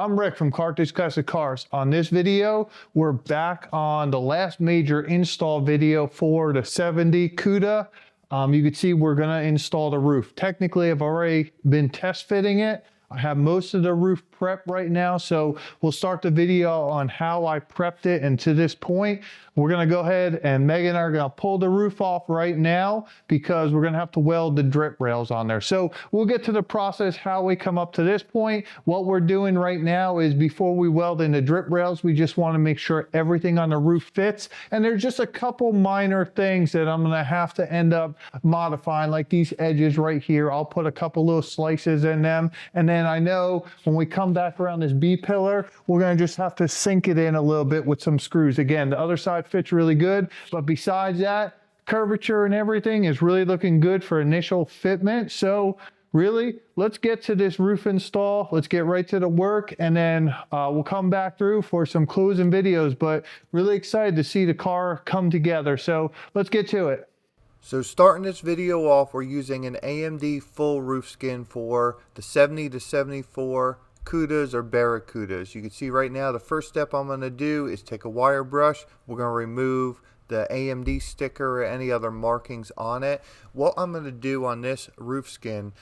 I'm Rick from Carthage Classic Cars. On this video, we're back on the last major install video for the 70 Cuda. You can see we're gonna install the roof. Technically, I've already been test fitting it. I have most of the roof prep right now, so we'll start the video on how I prepped it. And to this point, we're gonna go ahead and Megan and I are gonna pull the roof off right now because we're gonna have to weld the drip rails on there. So we'll get to the process, how we come up to this point. What we're doing right now is before we weld in the drip rails, we just wanna make sure everything on the roof fits. And there's just a couple minor things that I'm gonna have to end up modifying, like these edges right here. I'll put a couple little slices in them. And then I know when we come back around this B pillar, we're gonna just have to sink it in a little bit with some screws. Again, the other side fits really good, but besides that, curvature and everything is really looking good for initial fitment. So really, let's get to this roof install. Let's get right to the work, and then we'll come back through for some closing videos, but really excited to see the car come together. So let's get to it. So starting this video off, we're using an AMD full roof skin for the 70 to 74 Cudas or Barracudas. You can see right now the first step I'm going to do is take a wire brush. We're going to remove the AMD sticker or any other markings on it. What I'm going to do on this roof skin,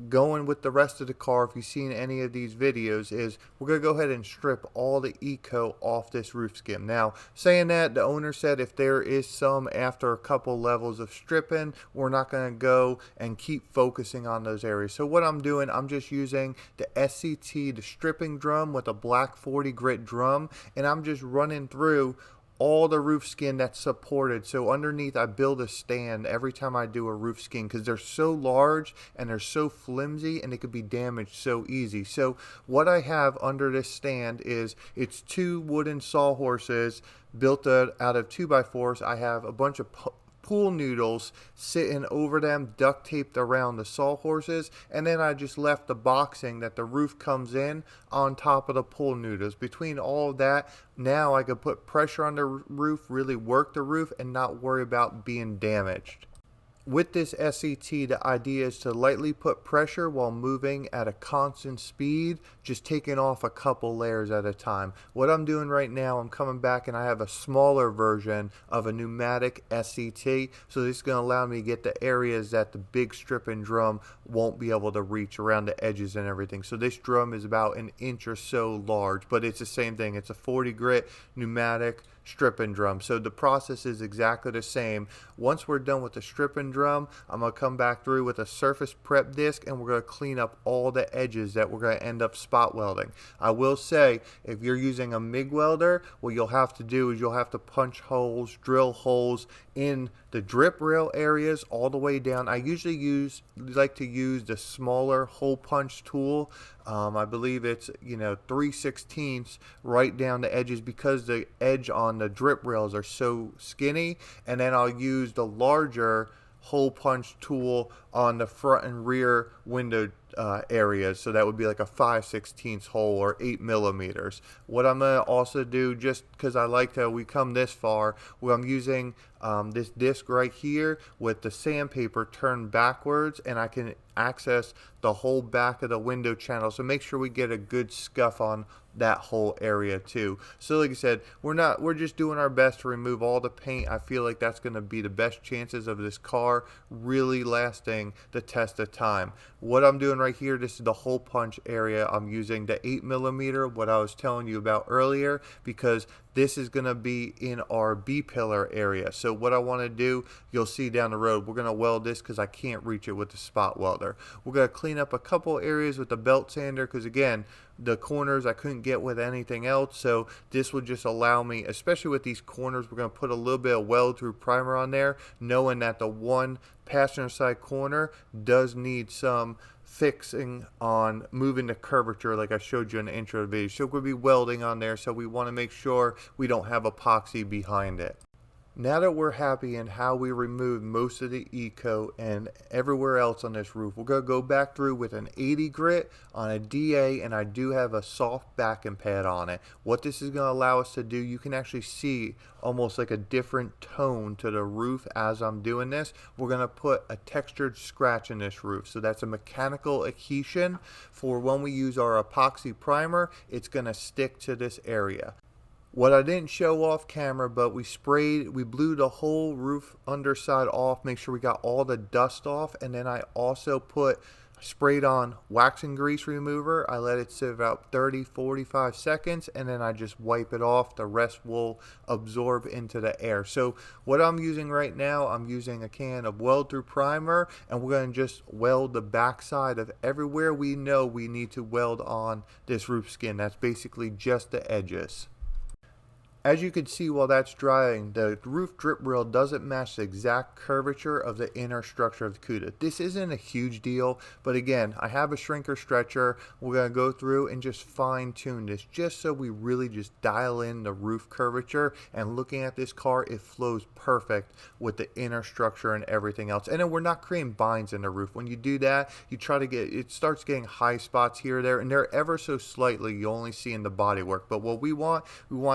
going with the rest of the car, if you've seen any of these videos, is we're going to go ahead and strip all the eco off this roof skin. Now, saying that, the owner said if there is some after a couple levels of stripping, we're not going to go and keep focusing on those areas. So what I'm doing, I'm just using the SCT, the stripping drum with a black 40 grit drum, and I'm just running through all the roof skin that's supported. So underneath, I build a stand every time I do a roof skin because they're so large and they're so flimsy and it could be damaged so easy. So what I have under this stand is it's two wooden sawhorses built out of 2x4s. I have a bunch of pool noodles sitting over them, duct taped around the sawhorses, and then I just left the boxing that the roof comes in on top of the pool noodles. Between all of that, now I could put pressure on the roof, really work the roof, and not worry about being damaged. With this SCT, the idea is to lightly put pressure while moving at a constant speed, just taking off a couple layers at a time. What I'm doing right now, I'm coming back and I have a smaller version of a pneumatic SCT, so this is going to allow me to get the areas that the big stripping drum won't be able to reach around the edges and everything. So this drum is about an inch or so large, but it's the same thing. It's a 40 grit pneumatic stripping drum. So the process is exactly the same. Once we're done with the stripping drum, I'm going to come back through with a surface prep disc and we're going to clean up all the edges that we're going to end up spot welding. I will say, if you're using a MIG welder, what you'll have to do is you'll have to punch holes, drill holes in the drip rail areas all the way down. I usually like to use the smaller hole punch tool. I believe it's 3/16 right down the edges because the edge on the drip rails are so skinny, and then I'll use the larger hole punch tool on the front and rear window areas. So that would be like a 5/16 hole or 8 millimeters. What I'm going to also do, just because I like to, we come this far, where I'm using this disc right here with the sandpaper turned backwards, and I can access the whole back of the window channel. So make sure we get a good scuff on that whole area too. So like I said, we're just doing our best to remove all the paint. I feel like that's going to be the best chances of this car really lasting the test of time. What I'm doing right here, this is the hole punch area. I'm using the 8 millimeter, what I was telling you about earlier, because this is going to be in our B pillar area. So what I want to do, you'll see down the road, we're going to weld this because I can't reach it with the spot welder. We're going to clean up a couple areas with the belt sander because, again, the corners I couldn't get with anything else. So this would just allow me, especially with these corners, we're going to put a little bit of weld through primer on there, knowing that the one passenger side corner does need some fixing on moving the curvature like I showed you in the intro video. So we'll be welding on there, so we want to make sure we don't have epoxy behind it. Now that we're happy in how we removed most of the E-coat and everywhere else on this roof, we're going to go back through with an 80 grit on a DA, and I do have a soft backing pad on it. What this is going to allow us to do, you can actually see almost like a different tone to the roof as I'm doing this. We're going to put a textured scratch in this roof. So that's a mechanical adhesion for when we use our epoxy primer, it's going to stick to this area. What I didn't show off camera, but we blew the whole roof underside off, make sure we got all the dust off, and then I also sprayed on wax and grease remover. I let it sit about 30-45 seconds, and then I just wipe it off. The rest will absorb into the air. So what I'm using right now, I'm using a can of weld through primer, and we're going to just weld the backside of everywhere we know we need to weld on this roof skin. That's basically just the edges. As you can see while that's drying, the roof drip rail doesn't match the exact curvature of the inner structure of the Cuda. This isn't a huge deal, but again, I have a shrinker stretcher. We're going to go through and just fine tune this just so we really just dial in the roof curvature. And looking at this car, it flows perfect with the inner structure and everything else. And then we're not creating binds in the roof. When you do that, you try to it starts getting high spots here or there, and they're ever so slightly, you only see in the bodywork. But what we want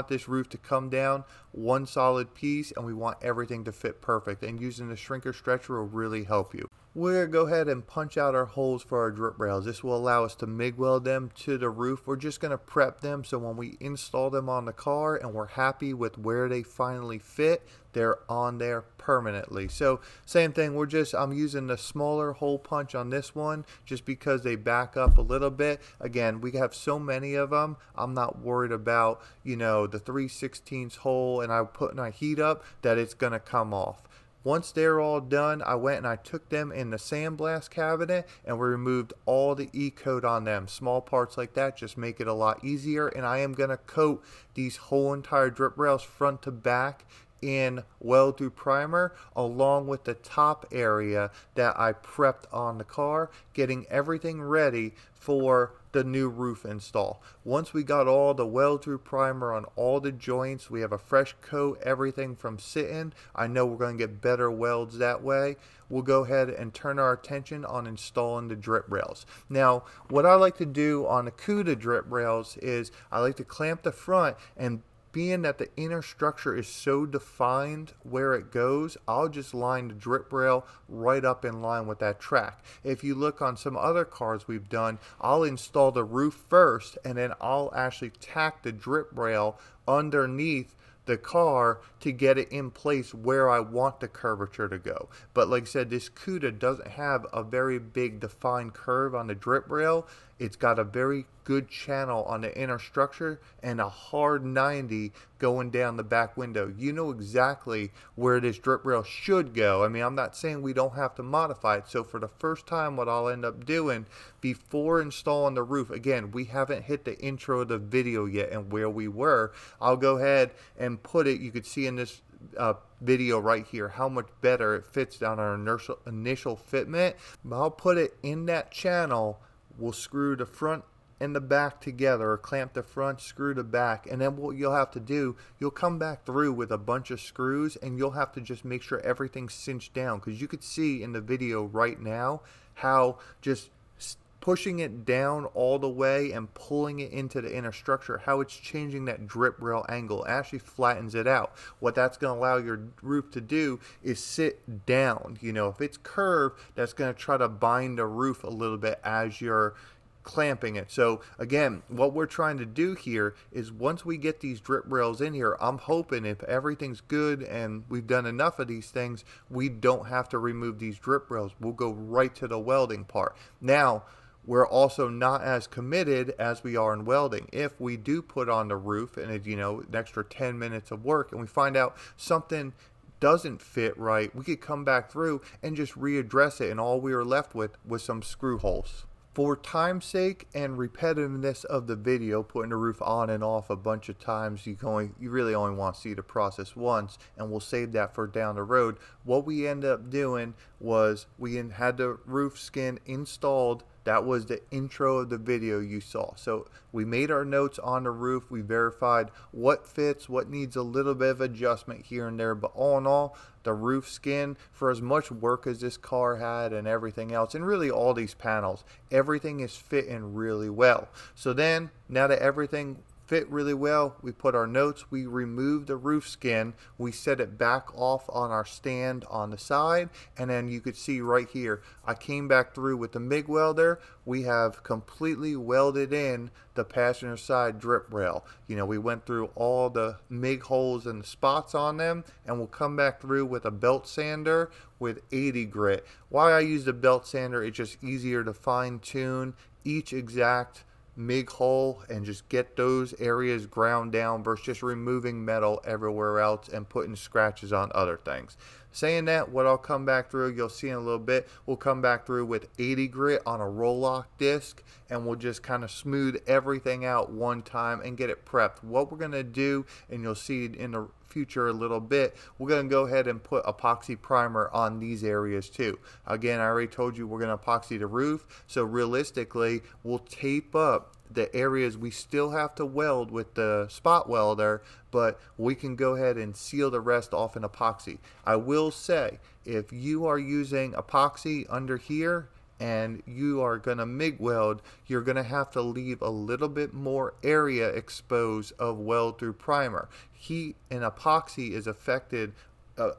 this roof to come down one solid piece, and we want everything to fit perfect, and using the shrinker stretcher will really help you. We're going to go ahead and punch out our holes for our drip rails. This will allow us to MIG weld them to the roof. We're just going to prep them so when we install them on the car and we're happy with where they finally fit, they're on there permanently. So same thing, I'm using the smaller hole punch on this one just because they back up a little bit. Again, we have so many of them, I'm not worried about, the 3/16 hole and I put my heat up that it's going to come off. Once they're all done, I went and I took them in the sandblast cabinet and we removed all the E-coat on them. Small parts like that just make it a lot easier, and I am going to coat these whole entire drip rails front to back in weld through primer, along with the top area that I prepped on the car, getting everything ready for the new roof install. Once we got all the weld through primer on all the joints, we have a fresh coat, everything from sitting. I know we're going to get better welds that way. We'll go ahead and turn our attention on installing the drip rails. Now, what I like to do on the Cuda drip rails is I like to clamp the front, and being that the inner structure is so defined where it goes, I'll just line the drip rail right up in line with that track. If you look on some other cars we've done, I'll install the roof first and then I'll actually tack the drip rail underneath the car to get it in place where I want the curvature to go. But like I said, this Cuda doesn't have a very big defined curve on the drip rail. It's got a very good channel on the inner structure and a hard 90 going down the back window. You know exactly where this drip rail should go. I mean, I'm not saying we don't have to modify it. So for the first time, what I'll end up doing before installing the roof, again, we haven't hit the intro of the video yet and where we were. I'll go ahead and put it, you could see in this video right here how much better it fits down our initial fitment. But I'll put it in that channel. We'll screw the front and the back together, or clamp the front, screw the back, and then what you'll have to do, you'll come back through with a bunch of screws and you'll have to just make sure everything's cinched down, because you could see in the video right now how just pushing it down all the way and pulling it into the inner structure, how it's changing that drip rail angle. It actually flattens it out. What that's going to allow your roof to do is sit down. If it's curved, that's going to try to bind the roof a little bit as you're clamping it. So again, what we're trying to do here is once we get these drip rails in here, I'm hoping if everything's good and we've done enough of these things, we don't have to remove these drip rails. We'll go right to the welding part. Now, we're also not as committed as we are in welding. If we do put on the roof and it, an extra 10 minutes of work, and we find out something doesn't fit right, we could come back through and just readdress it, and all we are left with was some screw holes. For time's sake and repetitiveness of the video, putting the roof on and off a bunch of times, you really only want to see the process once, and we'll save that for down the road. What we ended up doing was we had the roof skin installed That was the intro of the video you saw. So we made our notes on the roof. We verified what fits, what needs a little bit of adjustment here and there. But all in all, the roof skin, for as much work as this car had and everything else, and really all these panels, everything is fitting really well. So then, now that everything fit really well, we put our notes, we removed the roof skin, we set it back off on our stand on the side, and then you could see right here, I came back through with the MIG welder. We have completely welded in the passenger side drip rail. You know, we went through all the MIG holes and the spots on them, and we'll come back through with a belt sander with 80 grit. Why I use the belt sander, it's just easier to fine tune each exact MIG hole and just get those areas ground down versus just removing metal everywhere else and putting scratches on other things. Saying that, what I'll come back through, you'll see in a little bit, we'll come back through with 80 grit on a roll-lock disc, and we'll just kind of smooth everything out one time and get it prepped. What we're going to do, and you'll see in the future a little bit, we're going to go ahead and put epoxy primer on these areas too. Again, I already told you we're going to epoxy the roof, so realistically, we'll tape up the areas we still have to weld with the spot welder, but we can go ahead and seal the rest off in epoxy. I will say, if you are using epoxy under here and you are going to MIG weld, you're going to have to leave a little bit more area exposed of weld through primer. Heat and epoxy is affected.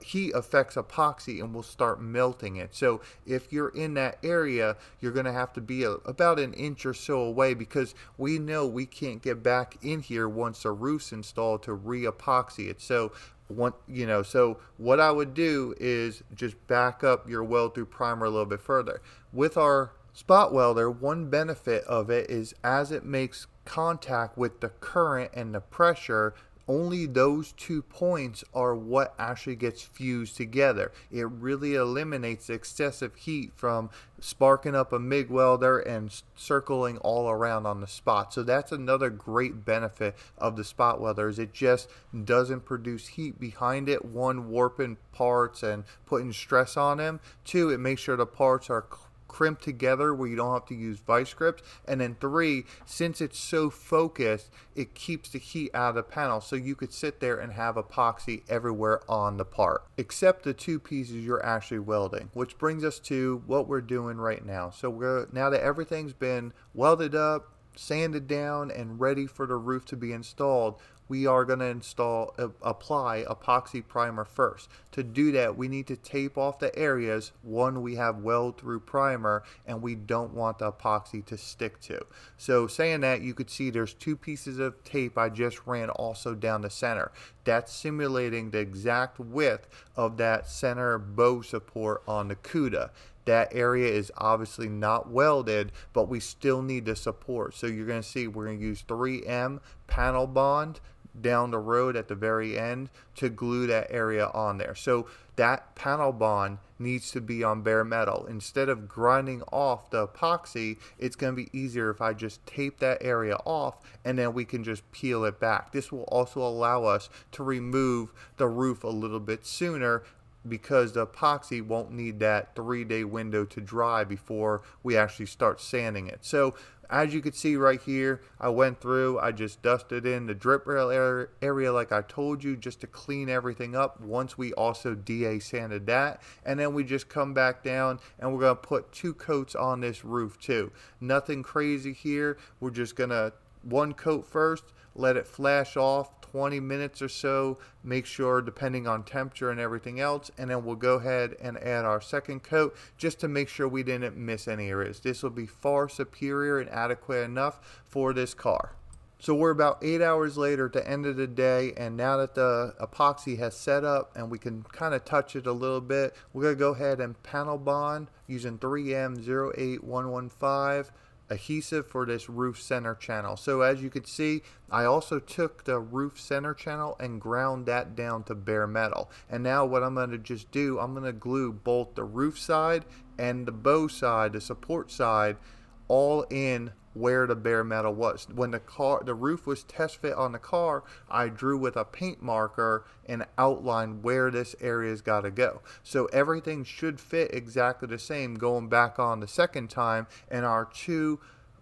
Heat affects epoxy and will start melting it. So if you're in that area, you're going to have to be about an inch or so away, because we know we can't get back in here once the roof's installed to re-epoxy it. So so what I would do is just back up your weld through primer a little bit further. With our spot welder, one benefit of it is as it makes contact with the current and the pressure, only those 2 points are what actually gets fused together. It really eliminates excessive heat from sparking up a MIG welder and circling all around on the spot. So that's another great benefit of the spot welder, is it just doesn't produce heat behind it. One, warping parts and putting stress on them. Two, it makes sure the parts are crimped together where you don't have to use vice grips. And then three, since it's so focused, it keeps the heat out of the panel, so you could sit there and have epoxy everywhere on the part except the two pieces you're actually welding, which brings us to what we're doing right now. So now that everything's been welded up, sanded down, and ready for the roof to be installed, we are going to apply epoxy primer first. To do that, we need to tape off the areas, one, we have weld through primer and we don't want the epoxy to stick to. So saying that, you could see there's 2 pieces of tape I just ran also down the center. That's simulating the exact width of that center bow support on the Cuda. That area is obviously not welded, but we still need the support. So you're going to see we're going to use 3M panel bond down the road at the very end to glue that area on there. So that panel bond needs to be on bare metal. Instead of grinding off the epoxy, it's going to be easier if I just tape that area off and then we can just peel it back. This will also allow us to remove the roof a little bit sooner, because the epoxy won't need that 3-day window to dry before we actually start sanding it. So as you can see right here, I went through, I just dusted in the drip rail area like I told you, just to clean everything up once we also DA sanded that. And then we just come back down and we're going to put 2 coats on this roof too. Nothing crazy here. We're just going to 1 coat first, let it flash off 20 minutes or so, make sure depending on temperature and everything else, and then we'll go ahead and add our 2nd coat just to make sure we didn't miss any areas. This will be far superior and adequate enough for this car. So we're about 8 hours later at the end of the day, and now that the epoxy has set up and we can kind of touch it a little bit, we're going to go ahead and panel bond using 3M 08115 adhesive for this roof center channel. So as you can see, I also took the roof center channel and ground that down to bare metal. And now what I'm going to just do, I'm going to glue both the roof side and the bow side, the support side, all in where the bare metal was. When the roof was test fit on the car, I drew with a paint marker and outlined where this area's got to go. So everything should fit exactly the same going back on the second time, and our two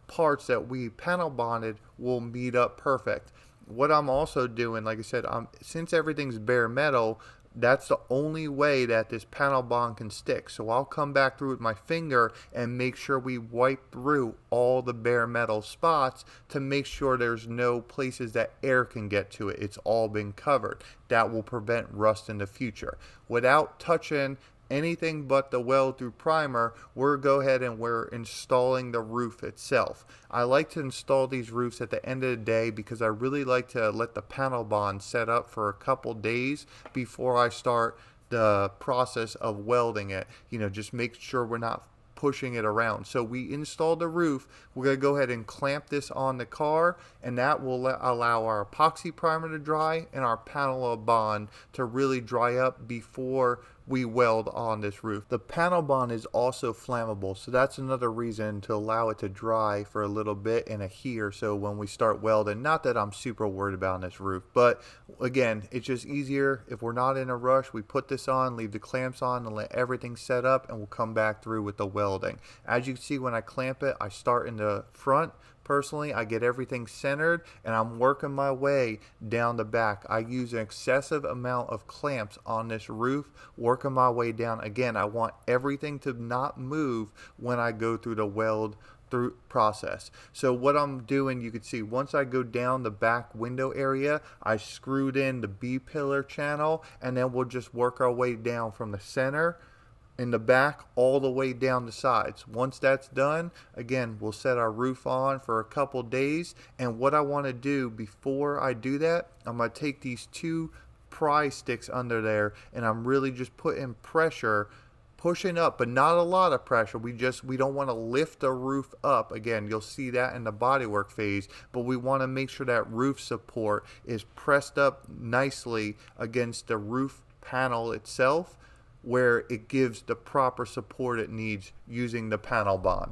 parts that we panel bonded will meet up perfect. What I'm also doing, like I said, since everything's bare metal, that's the only way that this panel bond can stick. So I'll come back through with my finger and make sure we wipe through all the bare metal spots to make sure there's no places that air can get to it. It's all been covered. That will prevent rust in the future. Without touching anything but the weld through primer, we're installing the roof itself. I like to install these roofs at the end of the day because I really like to let the panel bond set up for a couple days before I start the process of welding it. Just make sure we're not pushing it around. So we installed the roof. We're going to go ahead and clamp this on the car, and that will allow our epoxy primer to dry and our panel bond to really dry up before we weld on this roof. The panel bond is also flammable, so that's another reason to allow it to dry for a little bit in a heat or so when we start welding. Not that I'm super worried about on this roof, but again, it's just easier if we're not in a rush. We put this on, leave the clamps on, and let everything set up, and we'll come back through with the welding. As you can see, when I clamp it, I start in the front. Personally, I get everything centered, and I'm working my way down the back. I use an excessive amount of clamps on this roof, working my way down. Again, I want everything to not move when I go through the weld through process. So what I'm doing, you can see once I go down the back window area, I screwed in the B-pillar channel, and then we'll just work our way down from the center in the back all the way down the sides. Once that's done, again, we'll set our roof on for a couple days. And what I want to do before I do that, I'm going to take these two pry sticks under there, and I'm really just putting pressure, pushing up, but not a lot of pressure. We don't want to lift the roof up. Again, you'll see that in the bodywork phase, but we want to make sure that roof support is pressed up nicely against the roof panel itself, where it gives the proper support it needs using the panel bond.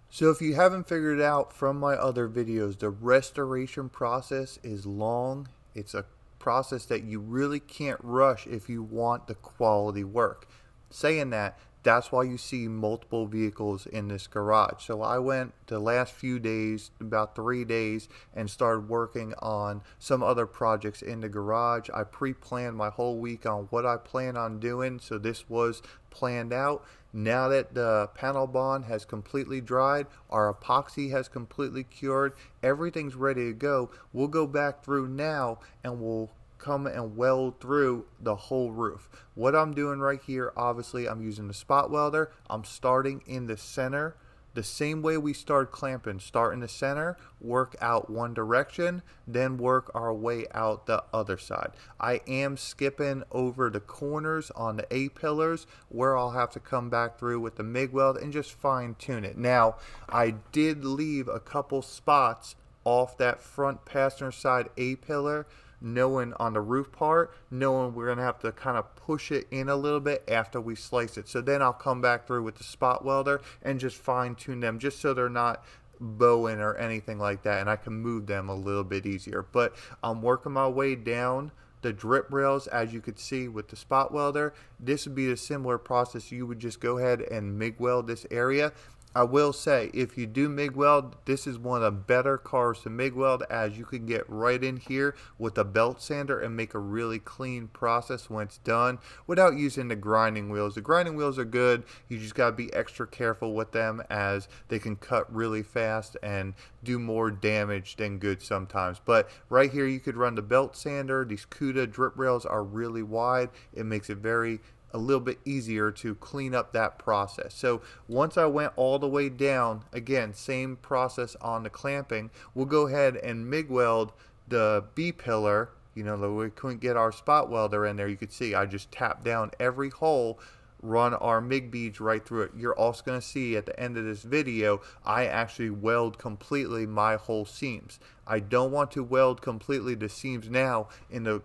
So if you haven't figured it out from my other videos, the restoration process is long. It's a process that you really can't rush if you want the quality work. Saying that, that's why you see multiple vehicles in this garage. So I went the last few days, about 3 days, and started working on some other projects in the garage. I pre-planned my whole week on what I plan on doing, so this was planned out. Now that the panel bond has completely dried, our epoxy has completely cured, everything's ready to go. We'll go back through now and we'll come and weld through the whole roof. What I'm doing right here, obviously I'm using the spot welder. I'm starting in the center the same way we start clamping. Start in the center, work out one direction, then work our way out the other side. I am skipping over the corners on the A-pillars where I'll have to come back through with the MIG weld and just fine tune it. Now, I did leave a couple spots off that front passenger side A-pillar, knowing on the roof part, knowing we're going to have to kind of push it in a little bit after we slice it. So then I'll come back through with the spot welder and just fine tune them just so they're not bowing or anything like that, and I can move them a little bit easier. But I'm working my way down the drip rails, as you could see with the spot welder. This would be a similar process. You would just go ahead and MIG weld this area. I will say, if you do MIG weld, this is one of the better cars to MIG weld, as you can get right in here with a belt sander and make a really clean process when it's done without using the grinding wheels. The grinding wheels are good. You just got to be extra careful with them, as they can cut really fast and do more damage than good sometimes. But right here, you could run the belt sander. These Cuda drip rails are really wide. It makes it a little bit easier to clean up that process. So once I went all the way down, again, same process on the clamping, we'll go ahead and MIG weld the B-pillar. You know, we couldn't get our spot welder in there. You could see I just tapped down every hole, run our MIG beads right through it. You're also going to see at the end of this video, I actually weld completely my whole seams. I don't want to weld completely the seams now in the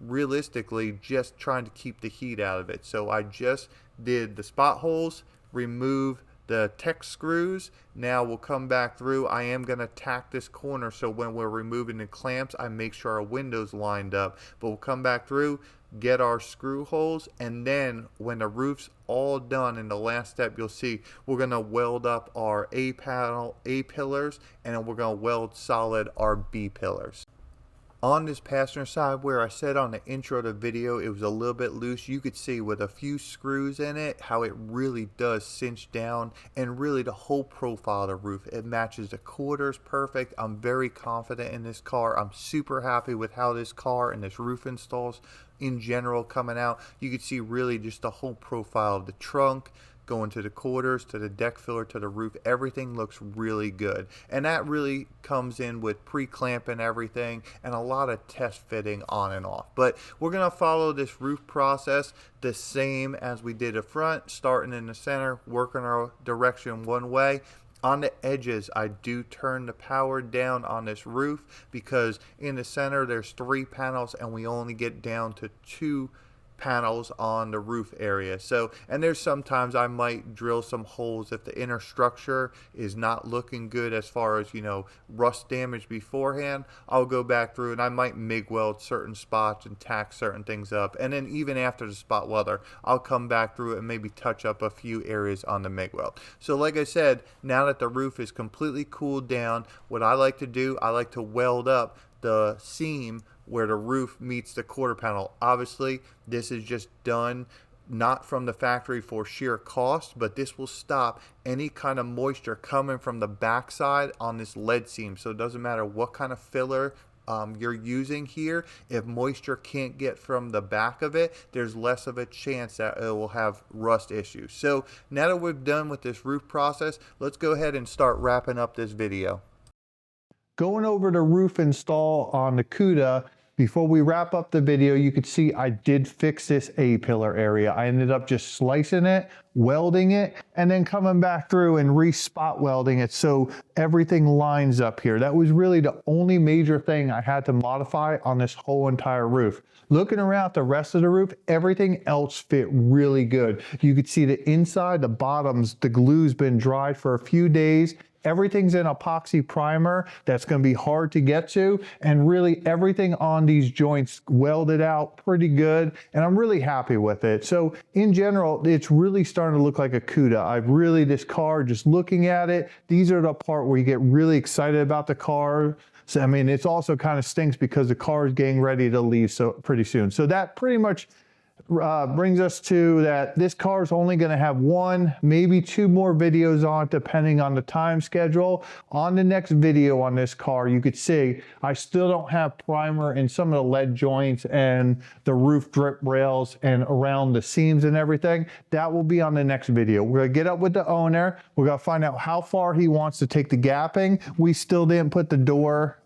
realistically just trying to keep the heat out of it. So I just did the spot holes, remove the Tech screws. Now we'll come back through. I am going to tack this corner so when we're removing the clamps, I make sure our window's lined up. But we'll come back through, get our screw holes, and then when the roof's all done in the last step, you'll see we're going to weld up our A panel, A pillars, and then we're going to weld solid our B pillars. On this passenger side, where I said on the intro of the video it was a little bit loose, you could see with a few screws in it how it really does cinch down, and really the whole profile of the roof, it matches the quarters perfect. I'm very confident in this car. I'm super happy with how this car and this roof installs in general coming out. You could see really just the whole profile of the trunk, going to the quarters, to the deck filler, to the roof. Everything looks really good, and that really comes in with pre-clamping everything and a lot of test fitting on and off. But we're going to follow this roof process the same as we did the front, starting in the center, working our direction one way. On the edges, I do turn the power down on this roof because in the center there's 3 panels and we only get down to 2 panels on the roof area. So, and there's sometimes I might drill some holes if the inner structure is not looking good as far as, you know, rust damage beforehand. I'll go back through and I might MIG weld certain spots and tack certain things up, and then even after the spot welder, I'll come back through and maybe touch up a few areas on the MIG weld. So like I said, now that the roof is completely cooled down, what I like to do, I like to weld up the seam where the roof meets the quarter panel. Obviously, this is just done not from the factory for sheer cost, but this will stop any kind of moisture coming from the backside on this lead seam. So it doesn't matter what kind of filler you're using here, if moisture can't get from the back of it, there's less of a chance that it will have rust issues. So now that we're done with this roof process, let's go ahead and start wrapping up this video. Going over the roof install on the Cuda, before we wrap up the video, you could see I did fix this A-pillar area. I ended up just slicing it, welding it, and then coming back through and re-spot welding it so everything lines up here. That was really the only major thing I had to modify on this whole entire roof. Looking around the rest of the roof, everything else fit really good. You could see the inside, the bottoms, the glue's been dried for a few days. Everything's in epoxy primer that's going to be hard to get to, and really everything on these joints welded out pretty good, and I'm really happy with it. So in general, it's really starting to look like a Cuda. This car, just looking at it, these are the part where you get really excited about the car. So I mean, it's also kind of stinks because the car is getting ready to leave so pretty soon. So that pretty much brings us to that this car is only going to have 1, maybe 2 more videos on it, depending on the time schedule. On the next video on this car, you could see I still don't have primer in some of the lead joints and the roof drip rails and around the seams and everything. That will be on the next video. We're going to get up with the owner. We're going to find out how far he wants to take the gapping. We still didn't put the door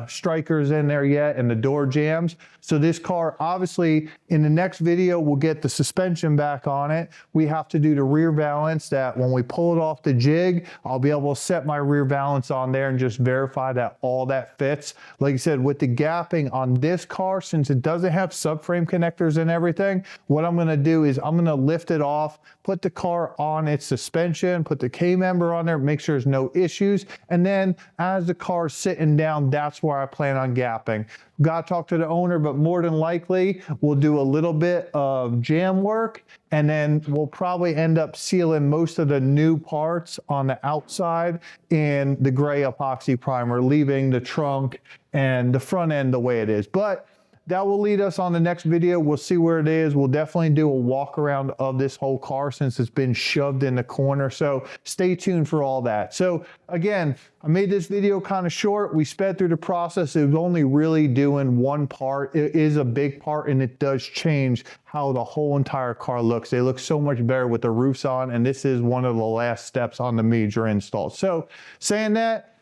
strikers in there yet and the door jams. So this car, obviously, in the next video, we'll get the suspension back on it. We have to do the rear valance, that when we pull it off the jig, I'll be able to set my rear valance on there and just verify that all that fits. Like I said, with the gapping on this car, since it doesn't have subframe connectors and everything, what I'm gonna do is I'm gonna lift it off, put the car on its suspension, put the K-member on there, make sure there's no issues. And then as the car's sitting down, that's where I plan on gapping. Got to talk to the owner, but more than likely, we'll do a little bit of jam work, and then we'll probably end up sealing most of the new parts on the outside in the gray epoxy primer, leaving the trunk and the front end the way it is. But that will lead us on the next video. We'll see where it is. We'll definitely do a walk around of this whole car since it's been shoved in the corner. So stay tuned for all that. So again, I made this video kind of short. We sped through the process. It was only really doing one part. It is a big part, and it does change how the whole entire car looks. They look so much better with the roofs on, and this is one of the last steps on the major install. So saying that,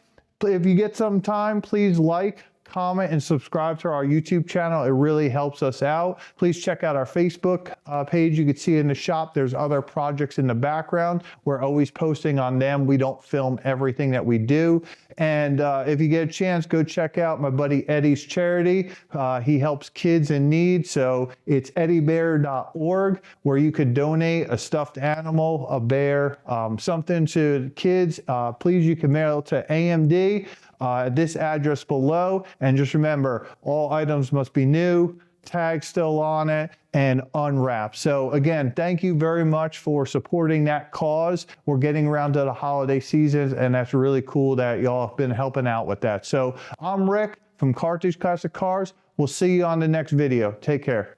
if you get some time, please like, comment, and subscribe to our YouTube channel. It really helps us out. Please check out our Facebook page. You can see in the shop, there's other projects in the background. We're always posting on them. We don't film everything that we do. And if you get a chance, go check out my buddy Eddie's charity. He helps kids in need. So it's eddybear.org, where you could donate a stuffed animal, a bear, something to kids. Please, you can mail it to AMD at this address below. And just remember, all items must be new, tag still on it, and unwrapped. So again, thank you very much for supporting that cause. We're getting around to the holiday seasons, and that's really cool that y'all have been helping out with that. So I'm Rick from Carthage Classic Cars. We'll see you on the next video. Take care.